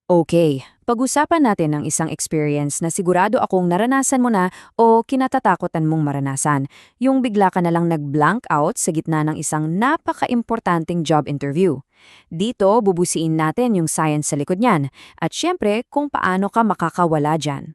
Okay, pag-usapan natin ang isang experience na sigurado akong naranasan mo na o kinatatakutan mong maranasan. Yung bigla ka na lang nag-blank out sa gitna ng isang napaka-importanting job interview. Dito, bubusiin natin yung science sa likod niyan at syempre kung paano ka makakawala dyan.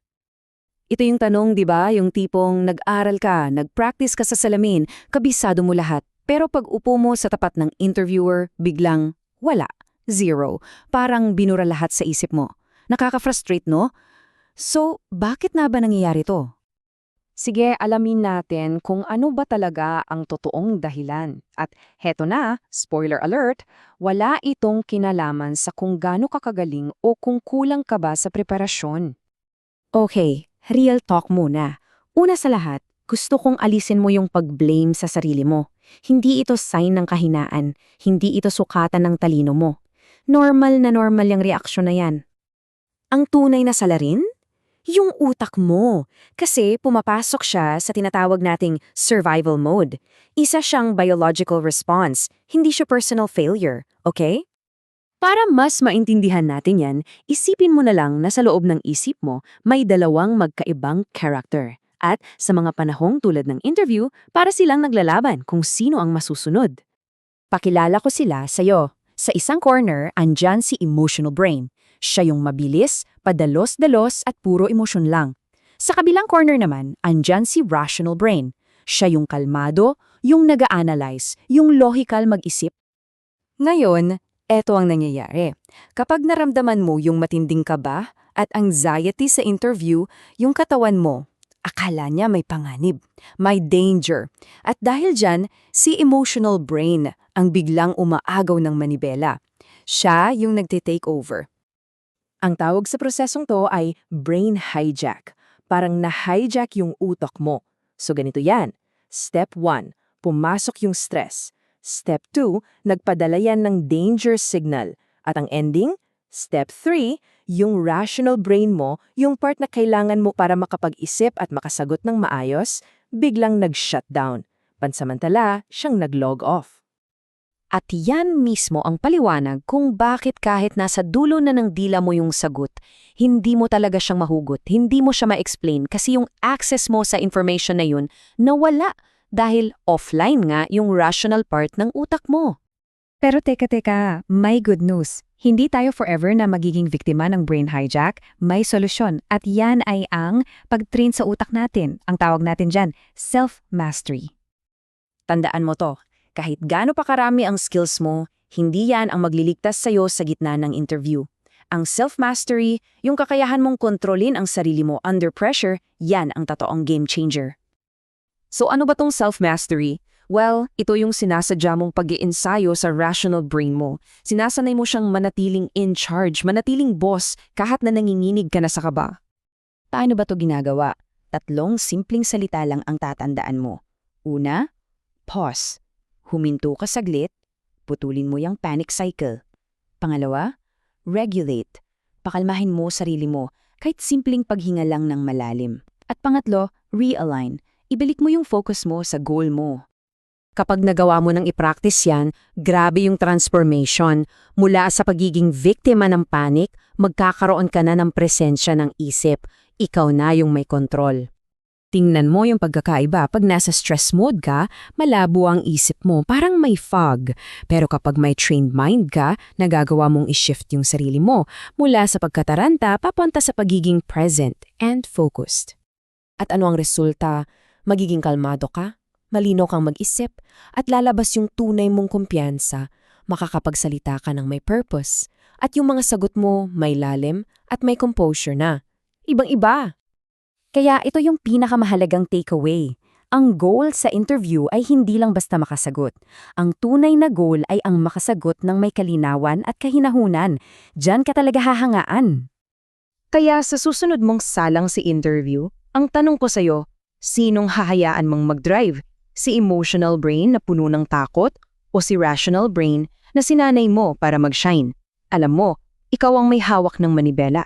Ito yung tanong, di ba? Yung tipong nag-aral ka, nag-practice ka sa salamin, kabisado mo lahat. Pero pag upo mo sa tapat ng interviewer, biglang wala. Zero. Parang binura lahat sa isip mo. Nakaka-frustrate, no? So, bakit na ba nangyayari to? Sige, alamin natin kung ano ba talaga ang totoong dahilan. At heto na, spoiler alert, wala itong kinalaman sa kung gaano ka kagaling o kung kulang ka ba sa preparasyon. Okay, real talk muna. Una sa lahat, gusto kong alisin mo yung pag-blame sa sarili mo. Hindi ito sign ng kahinaan, hindi ito sukatan ng talino mo. Normal na normal yung reaksyon na yan. Ang tunay na salarin? Yung utak mo. Kasi pumapasok siya sa tinatawag nating survival mode. Isa siyang biological response, hindi siya personal failure, okay? Para mas maintindihan natin yan, isipin mo na lang na sa loob ng isip mo may dalawang magkaibang character. At sa mga panahong tulad ng interview, para silang naglalaban kung sino ang masusunod. Pakilala ko sila sa'yo. Sa isang corner, andyan si emotional brain. Siya yung mabilis, padalos-dalos at puro emosyon lang. Sa kabilang corner naman, andyan si rational brain. Siya yung kalmado, yung nag-a-analyze, yung logical mag-isip. Ngayon, eto ang nangyayari. Kapag naramdaman mo yung matinding kaba at anxiety sa interview, yung katawan mo, akala niya may panganib, may danger. At dahil dyan, si emotional brain ang biglang umaagaw ng manibela. Siya yung nagte-take over. Ang tawag sa prosesong to ay brain hijack. Parang na-hijack yung utak mo. So ganito yan. Step 1, pumasok yung stress. Step 2, nagpadala yan ng danger signal. At ang ending, Step 3, yung rational brain mo, yung part na kailangan mo para makapag-isip at makasagot ng maayos, biglang nag-shutdown. Pansamantala, siyang nag-log off. At yan mismo ang paliwanag kung bakit kahit nasa dulo na ng dila mo yung sagot, hindi mo talaga siyang mahugot, hindi mo siya ma-explain kasi yung access mo sa information na yun nawala dahil offline nga yung rational part ng utak mo. Pero teka, may good news. Hindi tayo forever na magiging biktima ng brain hijack, may solusyon. At yan ay ang pag-train sa utak natin. Ang tawag natin dyan, self-mastery. Tandaan mo to, kahit gaano pa karami ang skills mo, hindi yan ang magliligtas sa'yo sa gitna ng interview. Ang self-mastery, yung kakayahan mong kontrolin ang sarili mo under pressure, yan ang totoong game changer. So ano ba tong self-mastery? Well, ito yung sinasadya mong pag-iensayo sa rational brain mo. Sinasanay mo siyang manatiling in charge, manatiling boss, kahit na nanginginig ka na sa kaba. Paano ba to ginagawa? 3 simpleng salita lang ang tatandaan mo. Una, pause. Huminto ka saglit, putulin mo yung panic cycle. Pangalawa, regulate. Pakalmahin mo sarili mo, kahit simpleng paghinga lang ng malalim. At pangatlo, realign. Ibalik mo yung focus mo sa goal mo. Kapag nagawa mo ng i-practice yan, grabe yung transformation. Mula sa pagiging biktima ng panic, magkakaroon ka na ng presensya ng isip. Ikaw na yung may kontrol. Tingnan mo yung pagkakaiba. Pag nasa stress mode ka, malabo ang isip mo, parang may fog. Pero kapag may trained mind ka, nagagawa mong i-shift yung sarili mo mula sa pagkataranta papunta sa pagiging present and focused. At ano ang resulta? Magiging kalmado ka, malino kang mag-isip, at lalabas yung tunay mong kumpiyansa, makakapagsalita ka ng may purpose, at yung mga sagot mo may lalim at may composure na. Ibang-iba! Kaya ito yung pinakamahalagang takeaway. Ang goal sa interview ay hindi lang basta makasagot. Ang tunay na goal ay ang makasagot ng may kalinawan at kahinahunan. Diyan ka talaga hahangaan. Kaya sa susunod mong salang si interview, ang tanong ko sa'yo, sinong hahayaan mong mag-drive? Si emotional brain na puno ng takot o si rational brain na sinanay mo para mag-shine? Alam mo, ikaw ang may hawak ng manibela.